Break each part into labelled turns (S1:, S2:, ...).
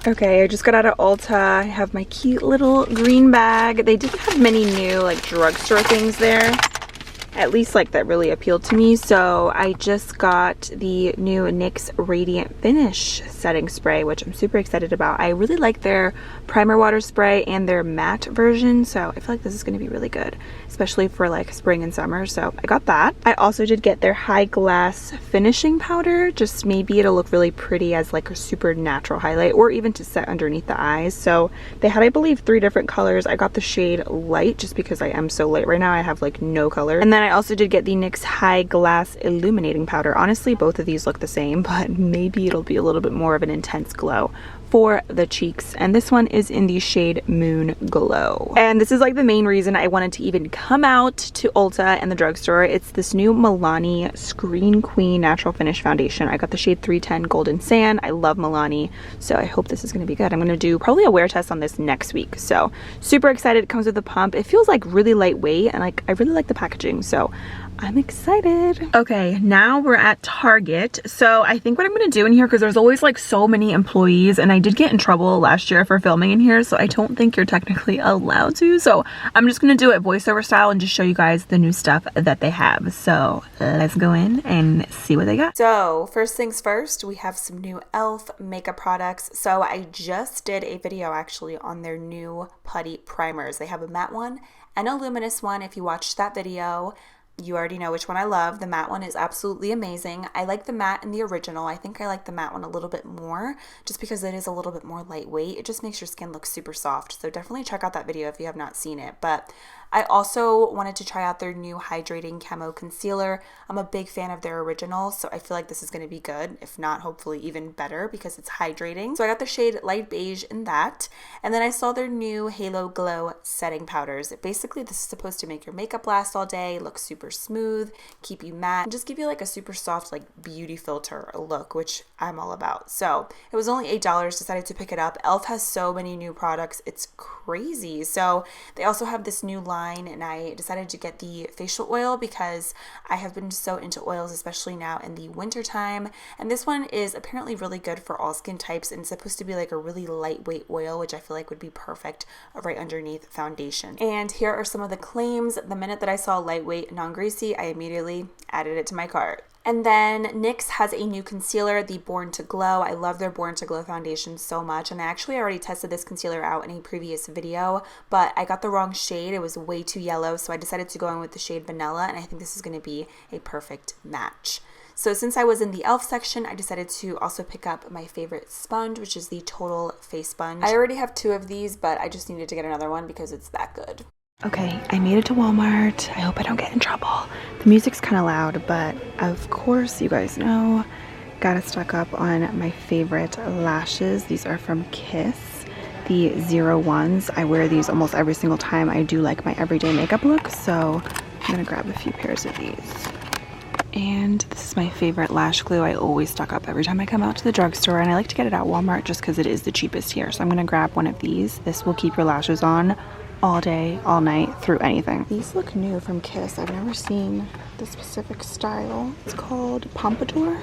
S1: Okay, I just got out of Ulta. I have my cute little green bag. They didn't have many new like drugstore things there, at least like that really appealed to me. So I just got the new NYX Radiant Finish setting spray, which I'm super excited about. I really like their primer water spray and their matte version, so I feel like this is going to be really good, especially for like spring and summer. So I got that. I also did get their High Glass finishing powder. Just maybe it'll look really pretty as like a super natural highlight, or even to set underneath the eyes. So they had, I believe, 3 different colors. I got the shade Light just because I am so light right now. I have like no color. And then I also did get the NYX High Glass illuminating powder. Honestly, both of these look the same, but maybe it'll be a little bit more of an intense glow for the cheeks, and this one is in the shade Moon Glow. And this is like the main reason I wanted to even come out to Ulta and the drugstore. It's this new MILANI Screen Queen Natural Finish Foundation. I got the shade 310 Golden Sand. I love MILANI, so I hope this is going to be good. I'm going to do probably a wear test on this next week, so super excited. It comes with a pump. It feels like really lightweight, and like I really like the packaging, so I'm excited. Okay, now we're at Target. So I think what I'm gonna do in here, because there's always like so many employees, and I did get in trouble last year for filming in here, so I don't think you're technically allowed to. So I'm just gonna do it voiceover style and just show you guys the new stuff that they have. So let's go in and see what they got. So first things first, we have some new e.l.f. makeup products. So I just did a video actually on their new putty primers. They have a matte one and a luminous one. If you watched that video, you already know which one I love. The matte one is absolutely amazing. I like the matte in the original. I think I like the matte one a little bit more just because it is a little bit more lightweight. It just makes your skin look super soft. So definitely check out that video if you have not seen it. But I also wanted to try out their new hydrating camo concealer. I'm a big fan of their original, so I feel like this is going to be good. If not, hopefully even better because it's hydrating. So I got the shade Light Beige in that. And then I saw their new Halo Glow setting powders. Basically, this is supposed to make your makeup last all day, look super smooth, keep you matte, and just give you like a super soft like beauty filter look, which I'm all about. So it was only $8. Decided to pick it up. e.l.f. has so many new products. It's crazy. So they also have this new line, and I decided to get the facial oil because I have been so into oils, especially now in the winter time. And this one is apparently really good for all skin types, and it's supposed to be like a really lightweight oil, which I feel like would be perfect right underneath foundation. And here are some of the claims. The minute that I saw lightweight, non-greasy, I immediately added it to my cart. And then NYX has a new concealer, the Born to Glow. I love their Born to Glow foundation so much, and I actually already tested this concealer out in a previous video, but I got the wrong shade. It was way too yellow, so I decided to go in with the shade Vanilla, and I think this is going to be a perfect match. So since I was in the e.l.f. section, I decided to also pick up my favorite sponge, which is the Total Face Sponge. I already have 2 of these, but I just needed to get another one because it's that good. Okay, I made it to Walmart. I hope I don't get in trouble. The music's kind of loud, but of course, you guys know, gotta stock up on my favorite lashes. These are from Kiss, the 01s. I wear these almost every single time I do like my everyday makeup look, so I'm gonna grab a few pairs of these. And this is my favorite lash glue. I always stock up every time I come out to the drugstore, and I like to get it at Walmart just because it is the cheapest here. So I'm gonna grab one of these. This will keep your lashes on all day, all night, through anything. These look new from Kiss. I've never seen this specific style. It's called Pompadour.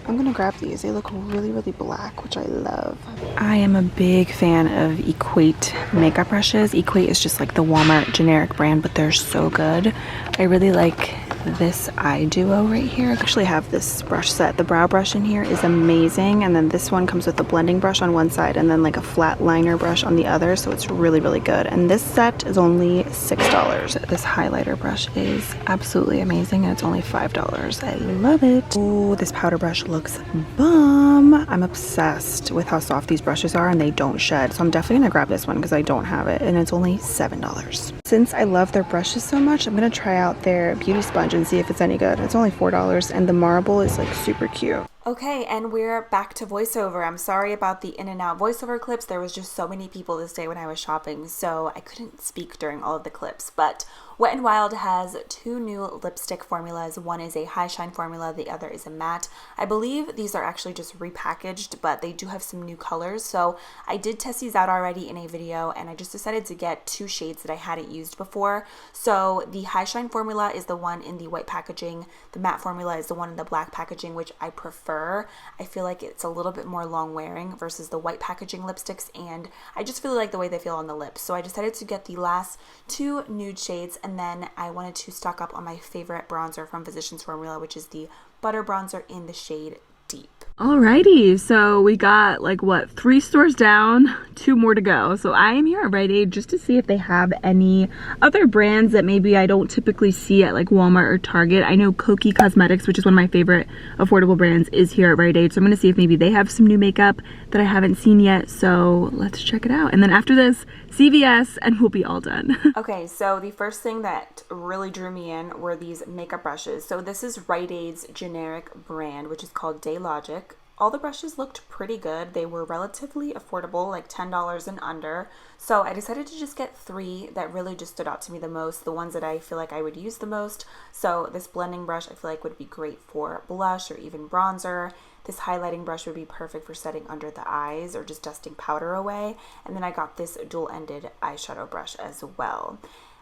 S1: I'm gonna grab these. They look really, really black, which I love. I am a big fan of Equate makeup brushes. Equate is just like the Walmart generic brand, but they're so good. I really like this eye duo right here. I actually have this brush set. The brow brush in here is amazing, and then this one comes with a blending brush on one side and then like a flat liner brush on the other, so it's really, really good. And this set is only $6. This highlighter brush is absolutely amazing, and it's only $5. I love it. Oh, this powder brush looks bomb. I'm obsessed with how soft these brushes are, and they don't shed, so I'm definitely gonna grab this one because I don't have it, and it's only $7. Since I love their brushes so much, I'm gonna try out their beauty sponge and see if it's any good. It's only $4, and the marble is like super cute. Okay, and we're back to voiceover. I'm sorry about the in and out voiceover clips. There was just so many people this day when I was shopping, so I couldn't speak during all of the clips. But Wet n Wild has 2 new lipstick formulas. One is a high shine formula, the other is a matte. I believe these are actually just repackaged, but they do have some new colors. So I did test these out already in a video, and I just decided to get 2 shades that I hadn't used before. So the high shine formula is the one in the white packaging. The matte formula is the one in the black packaging, which I prefer. prefer. I feel like it's a little bit more long wearing versus the white packaging lipsticks, and I just really like the way they feel on the lips. So I decided to get the last 2 nude shades, and then I wanted to stock up on my favorite bronzer from Physicians Formula, which is the Butter Bronzer in the shade Deep. Alrighty, so we got like what, 3 stores down, 2 more to go. So I am here at Rite Aid just to see if they have any other brands that maybe I don't typically see at like Walmart or Target. I know Kokie Cosmetics, which is one of my favorite affordable brands, is here at Rite Aid. So I'm gonna see if maybe they have some new makeup that I haven't seen yet. So let's check it out. And then after this, CVS, and we'll be all done. Okay, so the first thing that really drew me in were these makeup brushes. So this is Rite Aid's generic brand, which is called Day Logic. All the brushes looked pretty good. They were relatively affordable, like $10 and under. So I decided to just get 3 that really just stood out to me the most, the ones that I feel like I would use the most. So this blending brush I feel like would be great for blush or even bronzer. This highlighting brush would be perfect for setting under the eyes or just dusting powder away. And then I got this dual-ended eyeshadow brush as well.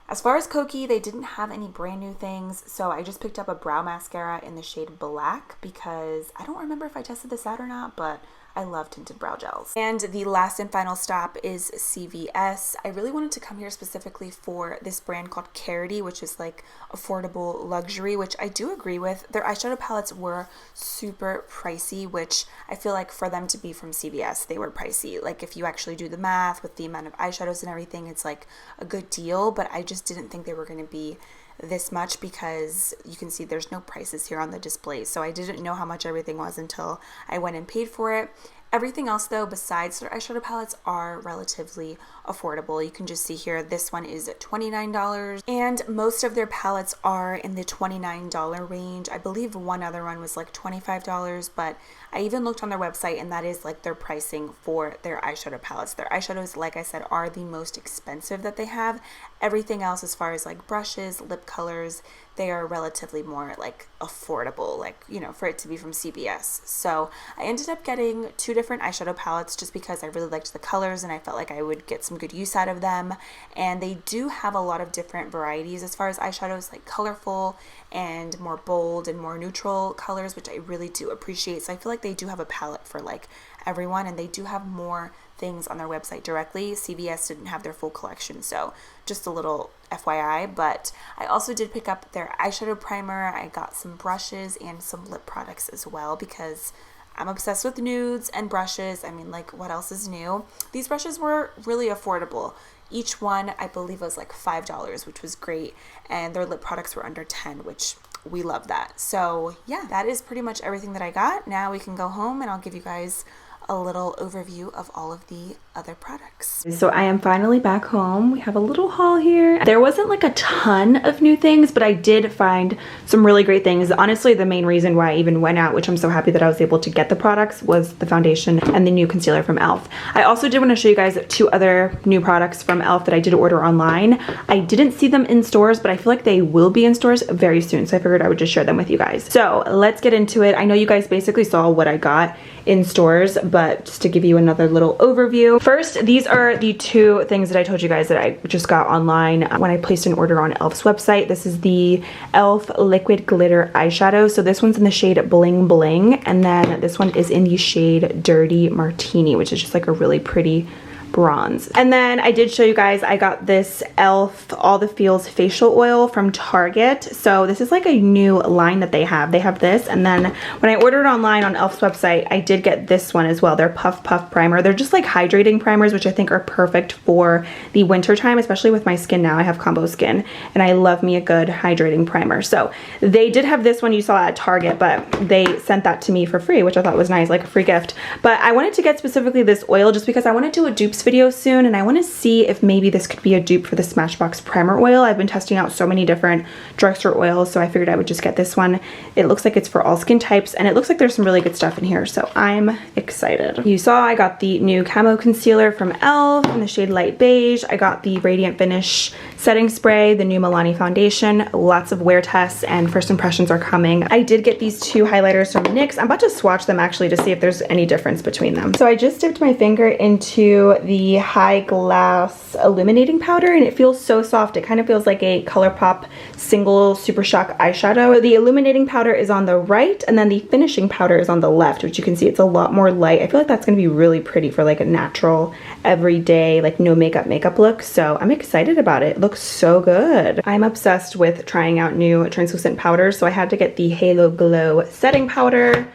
S1: As far as Kokie, they didn't have any brand new things, so I just picked up a brow mascara in the shade Black because I don't remember if I tested this out or not, but I love tinted brow gels. And the last and final stop is CVS. I really wanted to come here specifically for this brand called Carity, which is like affordable luxury, which I do agree with. Their eyeshadow palettes were super pricey, which I feel like for them to be from CVS, they were pricey. Like if you actually do the math with the amount of eyeshadows and everything, it's like a good deal, but I just didn't think they were going to be this much because you can see there's no prices here on the display. So I didn't know how much everything was until I went and paid for it. Everything else though, besides their eyeshadow palettes, are relatively affordable. You can just see here, this one is $29 and most of their palettes are in the $29 range. I believe one other one was like $25, but I even looked on their website and that is like their pricing for their eyeshadow palettes. Their eyeshadows, like I said, are the most expensive that they have. Everything else, as far as like brushes, lip colors, they are relatively more like affordable, like, you know, for it to be from CVS. So I ended up getting 2 different eyeshadow palettes just because I really liked the colors and I felt like I would get some good use out of them. And they do have a lot of different varieties as far as eyeshadows, like colorful and more bold and more neutral colors, which I really do appreciate. So I feel like they do have a palette for like everyone, and they do have more things on their website directly. CVS didn't have their full collection, so just a little FYI. But I also did pick up their eyeshadow primer. I got some brushes and some lip products as well because I'm obsessed with nudes and brushes. I mean, like, what else is new? These brushes were really affordable. Each one, I believe, was like $5, which was great, and their lip products were under $10, which we love that. So yeah, that is pretty much everything that I got. Now we can go home and I'll give you guys a little overview of all of the other products. So I am finally back home. We have a little haul here. There wasn't like a ton of new things, but I did find some really great things. Honestly, the main reason why I even went out, which I'm so happy that I was able to get the products, was the foundation and the new concealer from e.l.f. I also did want to show you guys 2 other new products from e.l.f. that I did order online. I didn't see them in stores, but I feel like they will be in stores very soon, so I figured I would just share them with you guys. So let's get into it. I know you guys basically saw what I got in stores, but just to give you another little overview. First, these are the 2 things that I told you guys that I just got online when I placed an order on e.l.f.'s website. This is the e.l.f. Liquid Glitter Eyeshadow. So this one's in the shade Bling Bling, and then this one is in the shade Dirty Martini, which is just like a really pretty bronze. And then I did show you guys, I got this e.l.f. All the Feels facial oil from Target. So this is like a new line that they have. They have this, and then when I ordered online on e.l.f.'s website, I did get this one as well. They're Puff Puff Primer. They're just like hydrating primers, which I think are perfect for the winter time, especially with my skin now. I have combo skin and I love me a good hydrating primer. So they did have this one you saw at Target, but they sent that to me for free, which I thought was nice, like a free gift. But I wanted to get specifically this oil just because I want to do a dupes video soon, and I want to see if maybe this could be a dupe for the Smashbox primer oil. I've been testing out so many different drugstore oils, so I figured I would just get this one. It looks like it's for all skin types, and it looks like there's some really good stuff in here, so I'm excited. You saw I got the new camo concealer from e.l.f. in the shade Light Beige. I got the Radiant Finish setting spray, the new Milani foundation, lots of wear tests, and first impressions are coming. I did get these two highlighters from NYX. I'm about to swatch them actually to see if there's any difference between them. So I just dipped my finger into the High Glass illuminating powder, and it feels so soft. It kind of feels like a ColourPop single Super Shock eyeshadow. The illuminating powder is on the right, and then the finishing powder is on the left, which you can see it's a lot more light. I feel like that's gonna be really pretty for like a natural, everyday, like no makeup look. So I'm excited about it. It looks so good. I'm obsessed with trying out new translucent powders, so I had to get the Halo Glow setting powder.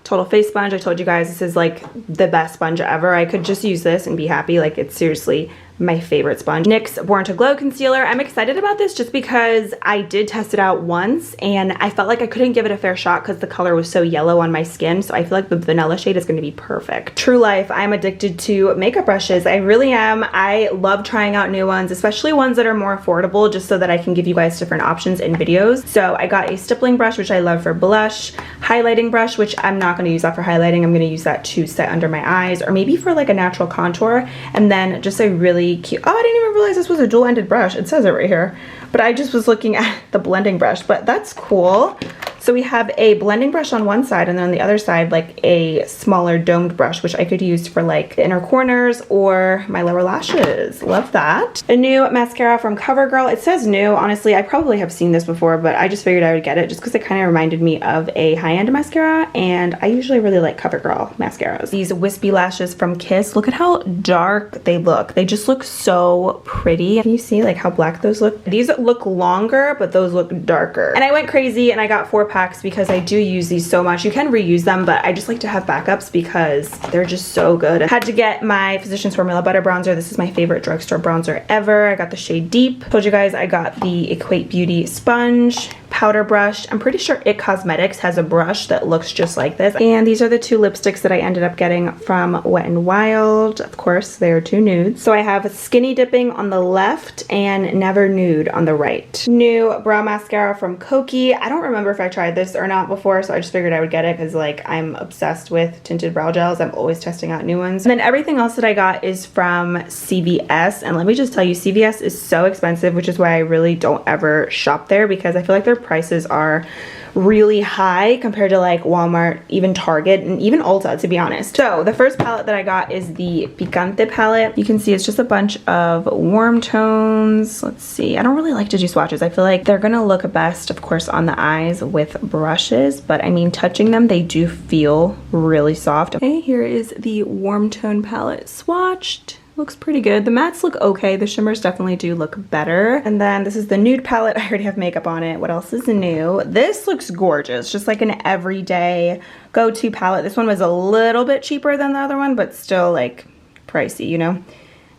S1: Total face sponge. I told you guys this is like the best sponge ever. I could just use this and be happy. Like, it's seriously my favorite sponge. NYX Born to Glow concealer. I'm excited about this just because I did test it out once and I felt like I couldn't give it a fair shot because the color was so yellow on my skin. So I feel like the vanilla shade is going to be perfect. True life, I'm addicted to makeup brushes. I really am. I love trying out new ones, especially ones that are more affordable, just so that I can give you guys different options in videos. So I got a stippling brush, which I love for blush, highlighting brush, which I'm not going to use that for highlighting. I'm going to use that to set under my eyes or maybe for like a natural contour, and then just a really cute, oh, I didn't even realize this was a dual-ended brush. It says it right here, but I just was looking at the blending brush, but that's cool. So we have a blending brush on one side, and then on the other side like a smaller domed brush, which I could use for like the inner corners or my lower lashes. Love that. A new mascara from CoverGirl. It says new. Honestly, I probably have seen this before, but I just figured I would get it just because it kind of reminded me of a high-end mascara, and I usually really like CoverGirl mascaras. These wispy lashes from Kiss. Look at how dark they look. They just look so pretty. Can you see like how black those look? These look longer, but those look darker. And I went crazy and I got 4 packs because I do use these so much. You can reuse them, but I just like to have backups because they're just so good. I had to get my Physicians Formula Butter Bronzer. This is my favorite drugstore bronzer ever. I got the shade Deep. Told you guys I got the Equate Beauty sponge, powder brush. I'm pretty sure IT Cosmetics has a brush that looks just like this. And these are the 2 lipsticks that I ended up getting from Wet n Wild. Of course, they're 2 nudes. So I have Skinny Dipping on the left and Never Nude on the right. New brow mascara from Kokie. I don't remember if I tried this or not before, so I just figured I would get it because like I'm obsessed with tinted brow gels. I'm always testing out new ones. And then everything else that I got is from CVS, and let me just tell you, CVS is so expensive, which is why I really don't ever shop there because I feel like their prices are really high compared to like Walmart, even Target, and even Ulta, to be honest. So the first palette that I got is the Picante palette. You can see it's just a bunch of warm tones. Let's see. I don't really like to do swatches. I feel like they're gonna look best, of course, on the eyes with brushes, but I mean, touching them, they do feel really soft. Okay, here is the warm tone palette swatched. Looks pretty good. The mattes look okay. The shimmers definitely do look better. And then this is the nude palette. I already have makeup on it. What else is new? This looks gorgeous. Just like an everyday go-to palette. This one was a little bit cheaper than the other one, but still like pricey, you know? I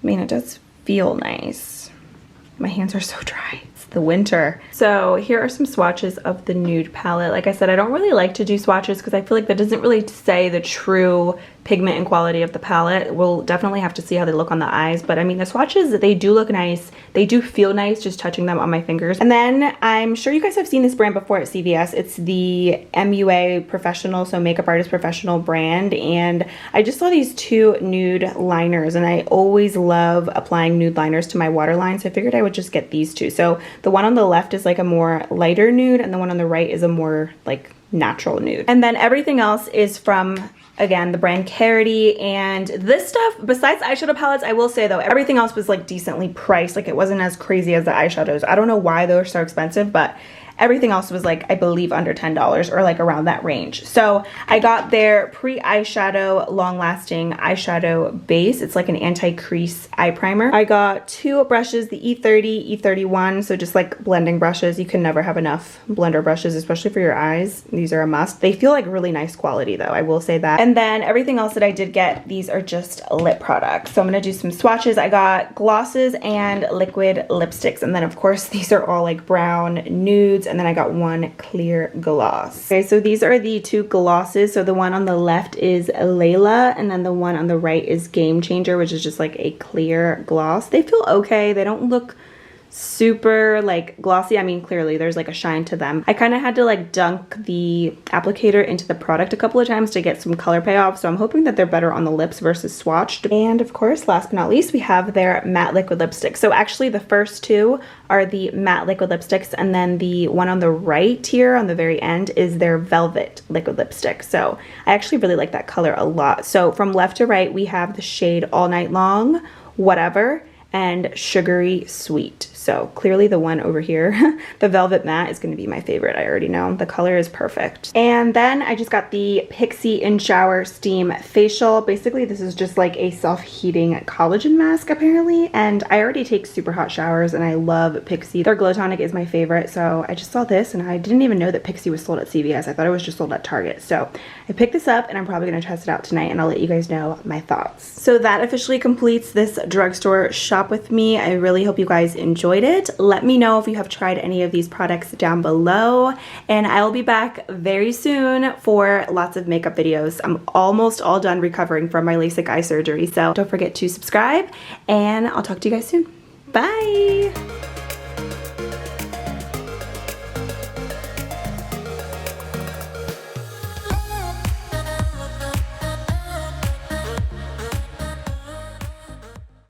S1: mean, it does feel nice. My hands are so dry. It's the winter. So here are some swatches of the nude palette. Like I said, I don't really like to do swatches because I feel like that doesn't really say the true pigment and quality of the palette. We'll definitely have to see how they look on the eyes, but I mean, the swatches, they do look nice. They do feel nice just touching them on my fingers. And then I'm sure you guys have seen this brand before at CVS. It's the MUA Professional, so Makeup Artist Professional brand, and I just saw these 2 nude liners, and I always love applying nude liners to my waterline, so I figured I would just get these 2. So the one on the left is like a more lighter nude, and the one on the right is a more like natural nude. And then everything else is from, again, the brand Carity. And this stuff, besides eyeshadow palettes, I will say though, everything else was like decently priced. Like, it wasn't as crazy as the eyeshadows. I don't know why they're so expensive, but everything else was like, I believe, under $10 or like around that range. So I got their pre-eyeshadow long-lasting eyeshadow base. It's like an anti-crease eye primer. I got 2 brushes, the E30, E31, so just like blending brushes. You can never have enough blender brushes, especially for your eyes. These are a must. They feel like really nice quality though, I will say that. And then everything else that I did get, these are just lip products. So I'm gonna do some swatches. I got glosses and liquid lipsticks. And then of course, these are all like brown nudes. And then I got 1 clear gloss. Okay, so these are the 2 glosses. So the one on the left is Layla, and then the one on the right is Game Changer, which is just like a clear gloss. They feel okay. They don't look super like glossy. I mean, clearly there's like a shine to them. I kind of had to like dunk the applicator into the product a couple of times to get some color payoff, so I'm hoping that they're better on the lips versus swatched. And of course, last but not least, we have their matte liquid lipstick. So actually the first two are the matte liquid lipsticks, and then the one on the right here on the very end is their velvet liquid lipstick. So I actually really like that color a lot. So from left to right, we have the shade All Night Long, Whatever, and Sugary Sweet. So clearly the one over here, the Velvet Matte, is going to be my favorite. I already know. The color is perfect. And then I just got the PIXIE In Shower Steam Facial. Basically, this is just like a self-heating collagen mask apparently. And I already take super hot showers and I love PIXIE. Their Glow Tonic is my favorite. So I just saw this and I didn't even know that PIXIE was sold at CVS. I thought it was just sold at Target. So I picked this up and I'm probably going to test it out tonight and I'll let you guys know my thoughts. So that officially completes this drugstore shop with me. I really hope you guys enjoyed it. Let me know if you have tried any of these products down below, and I will be back very soon for lots of makeup videos. I'm almost all done recovering from my LASIK eye surgery, so don't forget to subscribe and I'll talk to you guys soon. Bye!